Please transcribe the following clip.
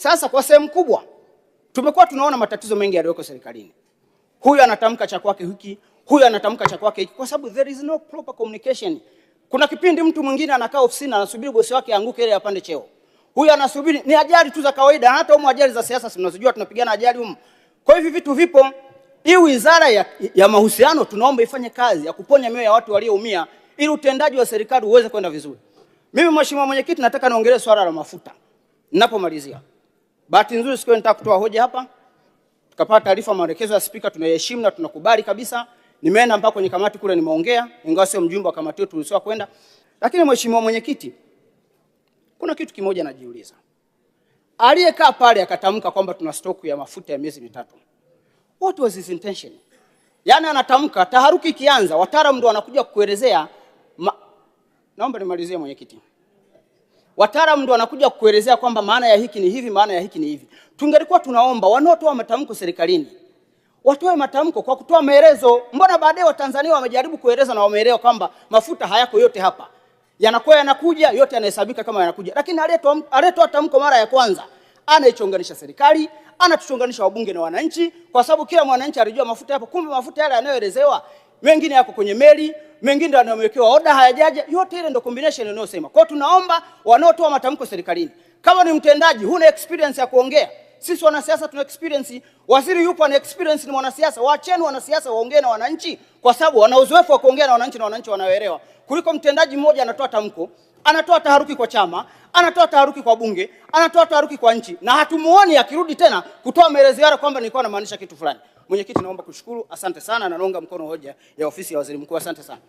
Sasa kwa sehemu kubwa tumekuwa tunaona matatizo mengi yaliyoko serikalini. Huyu anatamka cha kwake hiki, huyu anatamka cha kwake hiki, kwa sababu there is no proper communication. Kuna kipindi mtu mwingine anakaa ofisini anasubiri bosi wake aanguke ili apande cheo. Huyu anasubiri, ni ajali tu za kawaida, hata huko ajali za siasa tunazojua, tunapigana ajali huko. Kwa hivyo vitu vipo. Hii wizara ya mahusiano tunaomba ifanye kazi ya kuponya mioyo ya watu walioumia ili utendaji wa serikali uweze kwenda vizuri. Mimi Mheshimiwa Mwenyekiti, nataka niongelee swala la mafuta. Ninapomalizia. Bahati nzuri siku nitaka kutoa hoja hapa. Tukapata taarifa maelekezo ya spika, tunayeheshimu na tunakubali kabisa. Nimeenda mpaka kwenye kamati kule nimeongea, ingawa sio mjumbe wa kamati yetu tuliswa kwenda. Lakini Mheshimiwa Mwenyekiti, kuna kitu kimoja najiuliza. Aliyekaa pale akatamka kwamba tuna stock ya mafuta ya miezi mitatu. What was his intention? Yaani anatamka, taharuki ikianza, wataalamu ndio wanakuja kukuelezea. Naomba nimalizie Mwenyekiti. Wataalamu ndio wanakuja kukuelezea kwamba maana ya hiki ni hivi, maana ya hiki ni hivi. Tungelikuwa tunaomba wanaotoa matamko serikalini watoe matamko kwa kutoa maelezo. Mbona baadaye Watanzania wamejaribu kueleza na wameelewa kwamba mafuta hayako yote hapa, yanakuwa yanakuja yote yanahesabika kama yanakuja, lakini aliyetoa tamko mara ya kwanza anaichonganisha serikali, anatuchonganisha wabunge na wananchi, kwa sababu kila mwananchi alijua mafuta hapo, kumbe mafuta yale yanayoelezewa mengine yako kwenye meli, mengine yanayowekewa oda hayajaja, yote ile ndio combination inayosema. Kwa tunaomba wanaotoa matamko serikalini, kama ni mtendaji huna experience ya kuongea, sisi wanasiasa tuna experience, waziri yupo ana experience, ni mwanasiasa, waacheni wanasiasa waongee na wananchi, kwa sababu wana uzoefu wa kuongea na wananchi wanaoelewa, kuliko mtendaji mmoja anatoa tamko, anatoa taharuki kwa chama, anatoa taharuki kwa bunge, anatoa taharuki kwa nchi, na hatumuoni akirudi tena kutoa maelezo yake kwamba nilikuwa namaanisha kitu fulani. Mwenyekiti, naomba kushukuru, asante sana, na naunga mkono hoja ya ofisi ya waziri mkuu. Asante sana.